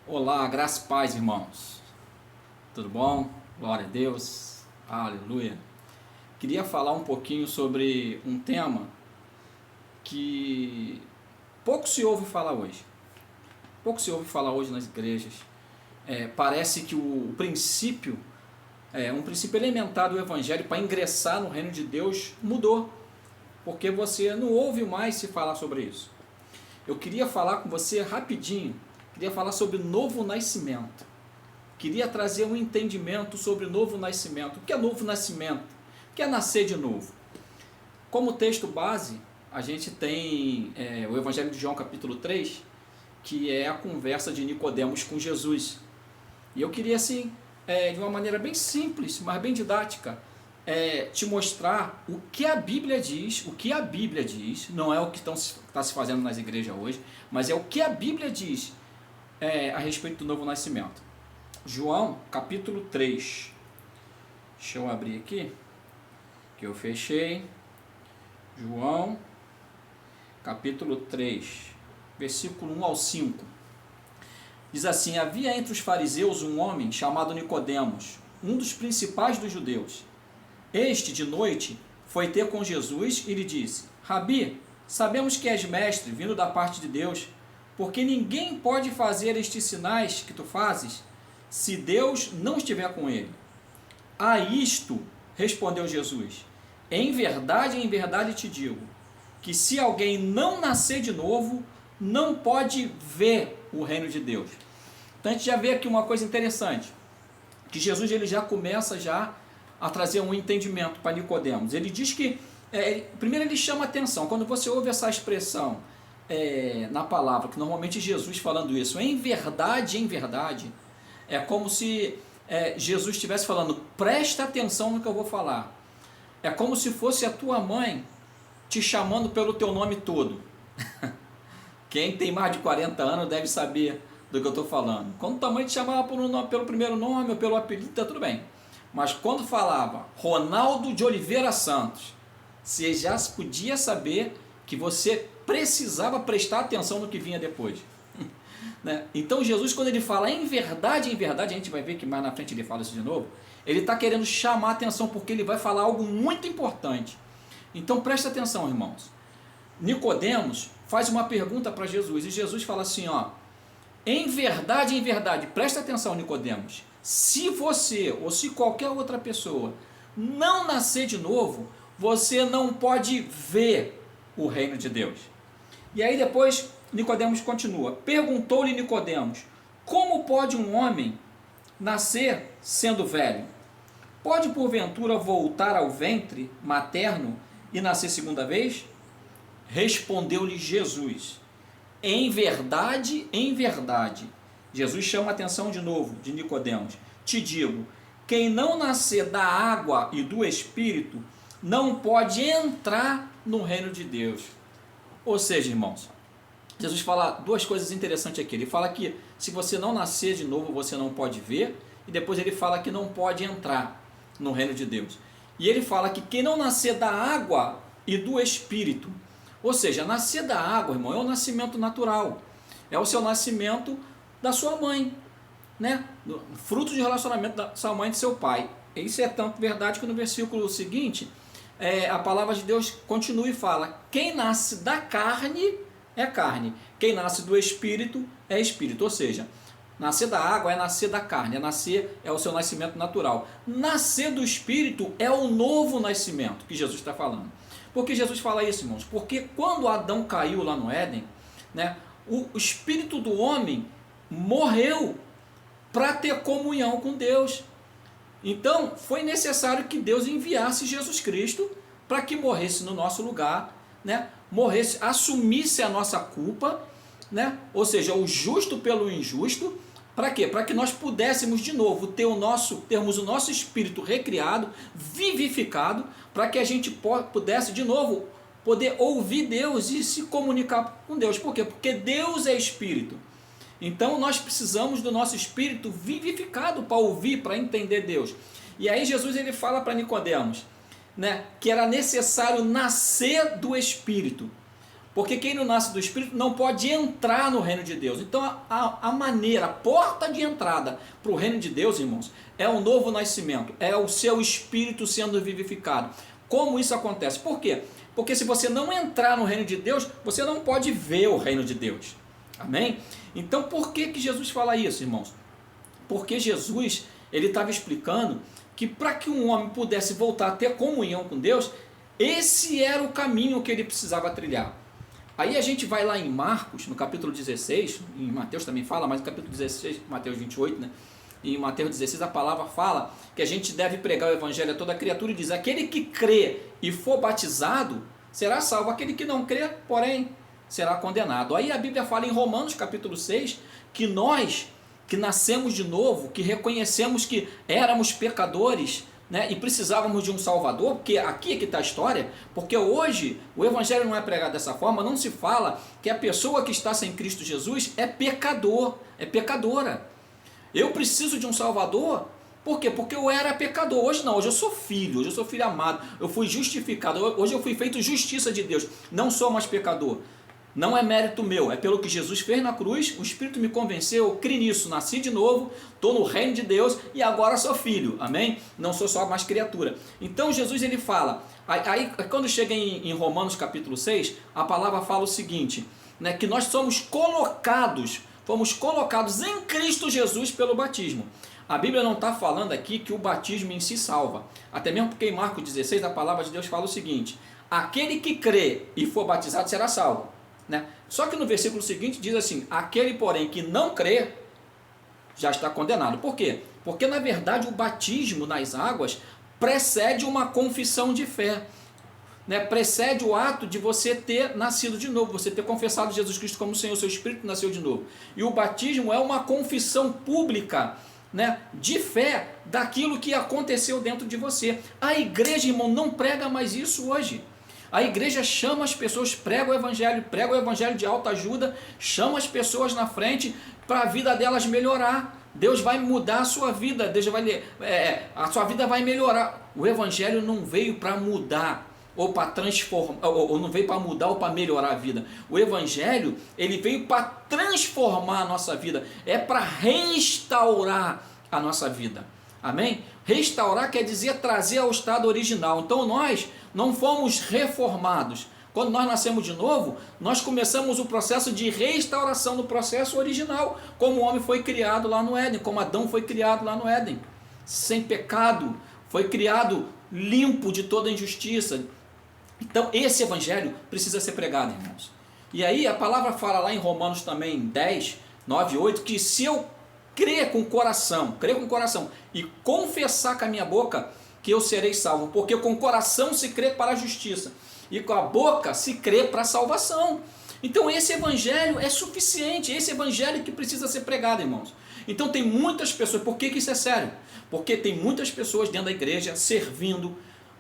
Olá, graça e paz, irmãos. Tudo bom? Glória a Deus. Aleluia. Queria falar um pouquinho sobre um tema que pouco se ouve falar hoje. Pouco se ouve falar hoje nas igrejas. Parece que o princípio, um princípio elementar do Evangelho para ingressar no reino de Deus mudou. Porque você não ouve mais se falar sobre isso. Eu queria falar com você rapidinho. Queria falar sobre novo nascimento. Queria trazer um entendimento sobre novo nascimento. O que é novo nascimento? O que é nascer de novo? Como texto base, a gente tem o Evangelho de João capítulo 3, que é a conversa de Nicodemos com Jesus. E eu queria assim, de uma maneira bem simples, mas bem didática, te mostrar o que a Bíblia diz, não é o que está se fazendo nas igrejas hoje, mas é o que a Bíblia diz a respeito do novo nascimento. João, capítulo 3. Deixa eu abrir aqui, que eu fechei. João, capítulo 3, versículo 1 ao 5. Diz assim: havia entre os fariseus um homem chamado Nicodemos, um dos principais dos judeus. Este, de noite, foi ter com Jesus e lhe disse: Rabi, sabemos que és mestre, vindo da parte de Deus, porque ninguém pode fazer estes sinais que tu fazes, se Deus não estiver com ele. A isto, respondeu Jesus, em verdade te digo, que se alguém não nascer de novo, não pode ver o reino de Deus. Então a gente já vê aqui uma coisa interessante, que Jesus ele já começa a trazer um entendimento para Nicodemos. Ele diz que, primeiro ele chama atenção, quando você ouve essa expressão na palavra, que normalmente Jesus falando isso, em verdade, é como se Jesus estivesse falando, presta atenção no que eu vou falar. É como se fosse a tua mãe te chamando pelo teu nome todo. Quem tem mais de 40 anos deve saber do que eu estou falando. Quando tua mãe te chamava pelo primeiro nome ou pelo apelido, tá tudo bem. Mas quando falava Ronaldo de Oliveira Santos, você já podia saber que você precisava prestar atenção no que vinha depois. Né? Então Jesus, quando ele fala em verdade, a gente vai ver que mais na frente ele fala isso de novo, ele está querendo chamar a atenção porque ele vai falar algo muito importante. Então presta atenção, irmãos. Nicodemos faz uma pergunta para Jesus e Jesus fala assim, em verdade, presta atenção, Nicodemos, se você ou se qualquer outra pessoa não nascer de novo, você não pode ver o reino de Deus. E aí depois Nicodemos continua, perguntou-lhe Nicodemos, como pode um homem nascer sendo velho? Pode porventura voltar ao ventre materno e nascer segunda vez? Respondeu-lhe Jesus, em verdade, Jesus chama a atenção de novo de Nicodemos, te digo, quem não nascer da água e do Espírito não pode entrar no reino de Deus. Ou seja, irmãos, Jesus fala duas coisas interessantes aqui. Ele fala que se você não nascer de novo, você não pode ver, e depois ele fala que não pode entrar no reino de Deus. E ele fala que quem não nascer da água e do Espírito, ou seja, nascer da água, irmão, é o nascimento natural, é o seu nascimento da sua mãe, né? Fruto de relacionamento da sua mãe e do seu pai. Isso é tanto verdade que no versículo seguinte, a palavra de Deus continua e fala, quem nasce da carne é carne, quem nasce do Espírito é Espírito, ou seja, nascer da água é nascer da carne, é o seu nascimento natural. Nascer do Espírito é o novo nascimento que Jesus está falando. Por que Jesus fala isso, irmãos? Porque quando Adão caiu lá no Éden, né, o espírito do homem morreu para ter comunhão com Deus. Então foi necessário que Deus enviasse Jesus Cristo para que morresse no nosso lugar, né, morresse, assumisse a nossa culpa, né, ou seja, o justo pelo injusto. Para quê? Para que nós pudéssemos de novo termos o nosso espírito recriado, vivificado, para que a gente pudesse de novo poder ouvir Deus e se comunicar com Deus. Por quê? Porque Deus é espírito. Então nós precisamos do nosso espírito vivificado para ouvir, para entender Deus. E aí Jesus ele fala para Nicodemos, né, que era necessário nascer do Espírito. Porque quem não nasce do Espírito não pode entrar no reino de Deus. Então a maneira, a porta de entrada para o reino de Deus, irmãos, é o novo nascimento, é o seu espírito sendo vivificado. Como isso acontece? Por quê? Porque se você não entrar no reino de Deus, você não pode ver o reino de Deus. Amém? Então por que Jesus fala isso, irmãos? Porque Jesus, ele estava explicando que para que um homem pudesse voltar a ter comunhão com Deus, esse era o caminho que ele precisava trilhar. Aí a gente vai lá em Marcos, no capítulo 16, em Mateus também fala, mas no capítulo 16, Mateus 28, né? E em Mateus 16 a palavra fala que a gente deve pregar o evangelho a toda criatura e diz: aquele que crê e for batizado será salvo, aquele que não crê, porém, será condenado. Aí a Bíblia fala em Romanos capítulo 6 que nós que nascemos de novo, que reconhecemos que éramos pecadores, né, e precisávamos de um Salvador, porque aqui é que está a história, porque hoje o Evangelho não é pregado dessa forma, não se fala que a pessoa que está sem Cristo Jesus é pecador, é pecadora. Eu preciso de um Salvador, por quê? Porque eu era pecador, hoje não, hoje eu sou filho, hoje eu sou filho amado, eu fui justificado, hoje eu fui feito justiça de Deus, não sou mais pecador. Não é mérito meu, é pelo que Jesus fez na cruz, o Espírito me convenceu, eu criei nisso, nasci de novo, estou no reino de Deus e agora sou filho, amém? Não sou só mais criatura. Então Jesus ele fala, aí quando chega em Romanos capítulo 6, a palavra fala o seguinte, né, que nós fomos colocados em Cristo Jesus pelo batismo. A Bíblia não está falando aqui que o batismo em si salva, até mesmo porque em Marcos 16 a palavra de Deus fala o seguinte, aquele que crê e for batizado será salvo. Né? Só que no versículo seguinte diz assim, aquele porém que não crê já está condenado. Por quê? Porque na verdade o batismo nas águas precede uma confissão de fé, né? Precede o ato de você ter nascido de novo, você ter confessado Jesus Cristo como Senhor, seu Espírito nasceu de novo. E o batismo é uma confissão pública, né, de fé daquilo que aconteceu dentro de você. A igreja, irmão, não prega mais isso hoje. A igreja chama as pessoas, prega o evangelho de autoajuda, chama as pessoas na frente para a vida delas melhorar. Deus vai mudar a sua vida, a sua vida vai melhorar. O evangelho não veio para mudar ou para transformar, ou não veio para mudar ou para melhorar a vida. O evangelho, ele veio para transformar a nossa vida, é para restaurar a nossa vida. Amém? Restaurar quer dizer trazer ao estado original. Então nós não fomos reformados. Quando nós nascemos de novo, nós começamos o processo de restauração do processo original, como o homem foi criado lá no Éden, como Adão foi criado lá no Éden, sem pecado, foi criado limpo de toda injustiça. Então esse evangelho precisa ser pregado, irmãos. E aí a palavra fala lá em Romanos também 10, 9 e 8, que se eu crer com o coração e confessar com a minha boca que eu serei salvo, porque com o coração se crê para a justiça e com a boca se crê para a salvação. Então esse evangelho é suficiente, esse evangelho que precisa ser pregado, irmãos. Então tem muitas pessoas, por que isso é sério? Porque tem muitas pessoas dentro da igreja servindo,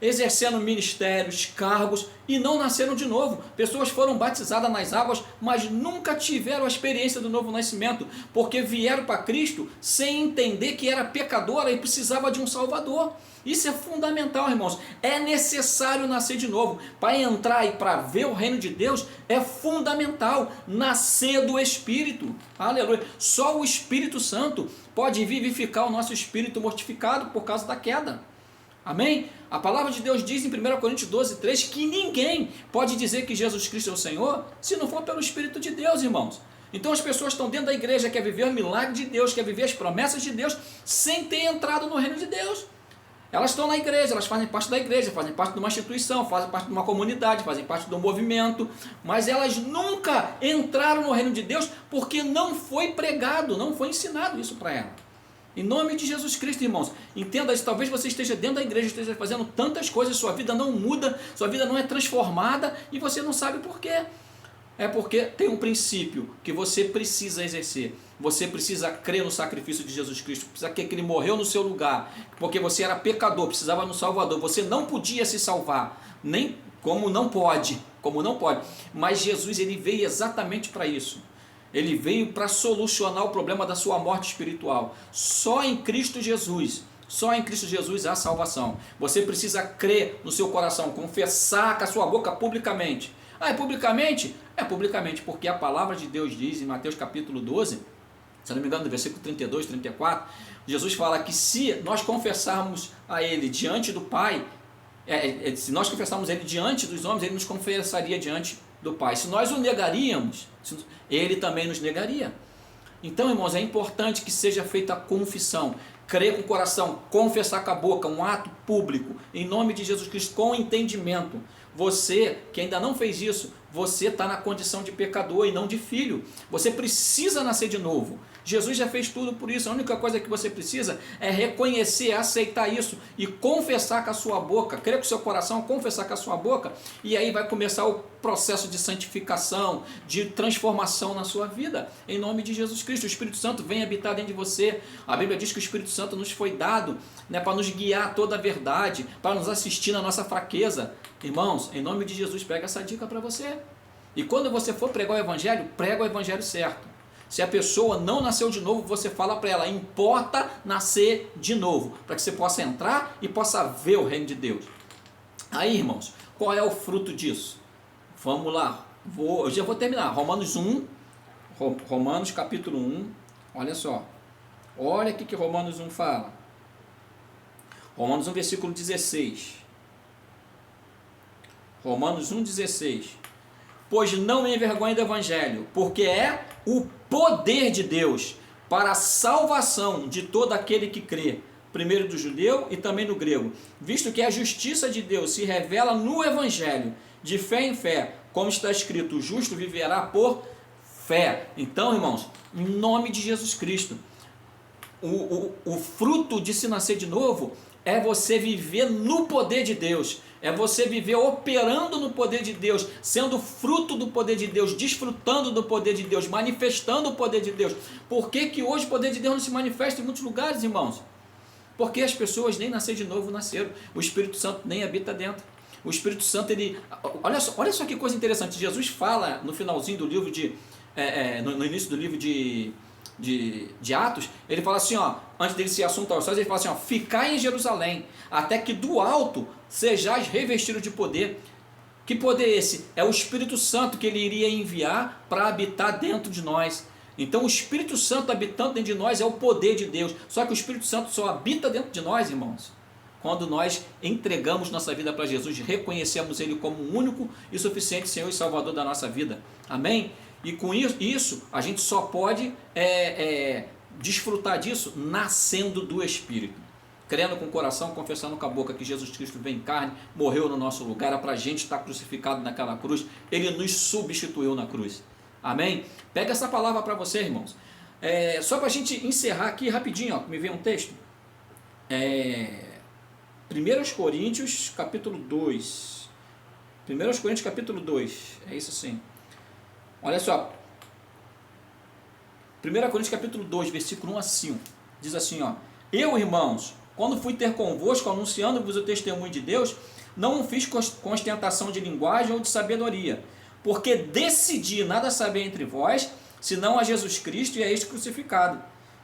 exercendo ministérios, cargos e não nasceram de novo. Pessoas foram batizadas nas águas, mas nunca tiveram a experiência do novo nascimento, porque vieram para Cristo sem entender que era pecadora e precisava de um Salvador. Isso é fundamental, irmãos. É necessário nascer de novo. Para entrar e para ver o reino de Deus é fundamental nascer do Espírito. Aleluia. Só o Espírito Santo pode vivificar o nosso espírito mortificado por causa da queda. Amém? A palavra de Deus diz em 1 Coríntios 12, 3 que ninguém pode dizer que Jesus Cristo é o Senhor se não for pelo Espírito de Deus, irmãos. Então as pessoas estão dentro da igreja, quer viver o milagre de Deus, quer viver as promessas de Deus, sem ter entrado no reino de Deus. Elas estão na igreja, elas fazem parte da igreja, fazem parte de uma instituição, fazem parte de uma comunidade, fazem parte de um movimento, mas elas nunca entraram no reino de Deus porque não foi pregado, não foi ensinado isso para elas. Em nome de Jesus Cristo, irmãos, entenda isso. Talvez você esteja dentro da igreja, esteja fazendo tantas coisas, sua vida não muda, sua vida não é transformada e você não sabe por quê. É porque tem um princípio que você precisa exercer. Você precisa crer no sacrifício de Jesus Cristo, precisa crer que Ele morreu no seu lugar, porque você era pecador, precisava de um Salvador, você não podia se salvar, nem como não pode, mas Jesus ele veio exatamente para isso. Ele veio para solucionar o problema da sua morte espiritual. Só em Cristo Jesus há salvação. Você precisa crer no seu coração, confessar com a sua boca publicamente. Publicamente Publicamente, porque a palavra de Deus diz em Mateus capítulo 12, se não me engano, no versículo 32, 34, Jesus fala que se nós confessarmos a Ele diante do Pai, se nós confessarmos Ele diante dos homens, Ele nos confessaria diante do Pai. Se nós o negaríamos, Ele também nos negaria. Então, irmãos, é importante que seja feita a confissão, crer com o coração, confessar com a boca, um ato público, em nome de Jesus Cristo, com entendimento. Você que ainda não fez isso, você está na condição de pecador e não de filho. Você precisa nascer de novo. Jesus já fez tudo por isso. A única coisa que você precisa é reconhecer, aceitar isso e confessar com a sua boca, crer com o seu coração, confessar com a sua boca, e aí vai começar o processo de santificação, de transformação na sua vida. Em nome de Jesus Cristo, o Espírito Santo vem habitar dentro de você. A Bíblia diz que o Espírito Santo nos foi dado, para nos guiar a toda a verdade, para nos assistir na nossa fraqueza. Irmãos, em nome de Jesus, pega essa dica para você. E quando você for pregar o Evangelho, prega o Evangelho certo. Se a pessoa não nasceu de novo, você fala para ela, importa nascer de novo, para que você possa entrar e possa ver o reino de Deus. Aí, irmãos, qual é o fruto disso? Vamos lá, eu já vou terminar. Romanos capítulo 1, olha só. Olha o que Romanos 1 fala. Romanos 1, versículo 16. Romanos 1,16. Pois não me envergonhe do Evangelho, porque é o poder de Deus para a salvação de todo aquele que crê, primeiro do judeu e também do grego, visto que a justiça de Deus se revela no Evangelho, de fé em fé, como está escrito, o justo viverá por fé. Então, irmãos, em nome de Jesus Cristo, o fruto de se nascer de novo é você viver no poder de Deus, é você viver operando no poder de Deus, sendo fruto do poder de Deus, desfrutando do poder de Deus, manifestando o poder de Deus. Por que que hoje o poder de Deus não se manifesta em muitos lugares, irmãos? Porque as pessoas nem nascer de novo nasceram, o Espírito Santo nem habita dentro. O Espírito Santo, ele... Olha só que coisa interessante, Jesus fala no finalzinho do livro no início do livro de Atos, ele fala assim, antes dele ser assunto aos céus, ele fala assim, ficai em Jerusalém, até que do alto sejais revestidos de poder. Que poder é esse? É o Espírito Santo que ele iria enviar para habitar dentro de nós. Então o Espírito Santo habitando dentro de nós é o poder de Deus. Só que o Espírito Santo só habita dentro de nós, irmãos, quando nós entregamos nossa vida para Jesus, reconhecemos Ele como o único e suficiente Senhor e Salvador da nossa vida. Amém? E com isso a gente só pode desfrutar disso nascendo do Espírito, crendo com o coração, confessando com a boca que Jesus Cristo veio em carne, morreu no nosso lugar, era para a gente estar crucificado naquela cruz, Ele nos substituiu na cruz. Amém? Pega essa palavra para você, irmãos. Só para a gente encerrar aqui rapidinho, me veio um texto. 1 Coríntios capítulo 2. 1 Coríntios capítulo 2. É isso sim. Olha só. 1 Coríntios capítulo 2, versículo 1 a 5. Diz assim, eu, irmãos, quando fui ter convosco, anunciando-vos o testemunho de Deus, não fiz com ostentação de linguagem ou de sabedoria, porque decidi nada saber entre vós, senão a Jesus Cristo e a este crucificado.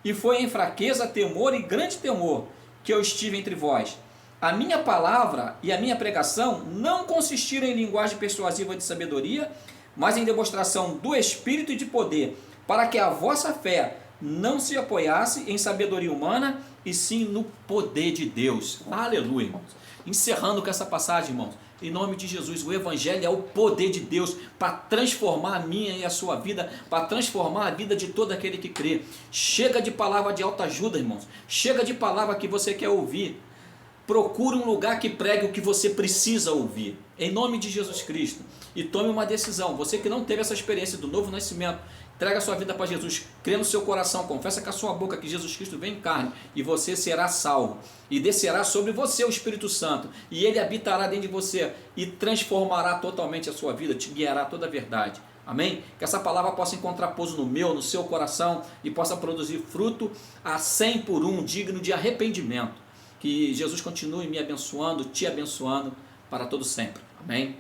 E foi em fraqueza, temor e grande temor que eu estive entre vós. A minha palavra e a minha pregação não consistiram em linguagem persuasiva de sabedoria, mas em demonstração do Espírito e de poder, para que a vossa fé não se apoiasse em sabedoria humana, e sim no poder de Deus. Aleluia, irmãos. Encerrando com essa passagem, irmãos, em nome de Jesus, o Evangelho é o poder de Deus para transformar a minha e a sua vida, para transformar a vida de todo aquele que crê. Chega de palavra de autoajuda, irmãos. Chega de palavra que você quer ouvir. Procure um lugar que pregue o que você precisa ouvir, em nome de Jesus Cristo, e tome uma decisão. Você que não teve essa experiência do novo nascimento, entrega a sua vida para Jesus, crê no seu coração, confessa com a sua boca que Jesus Cristo vem em carne, e você será salvo, e descerá sobre você o Espírito Santo, e Ele habitará dentro de você, e transformará totalmente a sua vida, te guiará toda a verdade. Amém? Que essa palavra possa encontrar pouso no seu coração, e possa produzir fruto a 100 por 1, digno de arrependimento. Que Jesus continue me abençoando, te abençoando para todo sempre. Amém?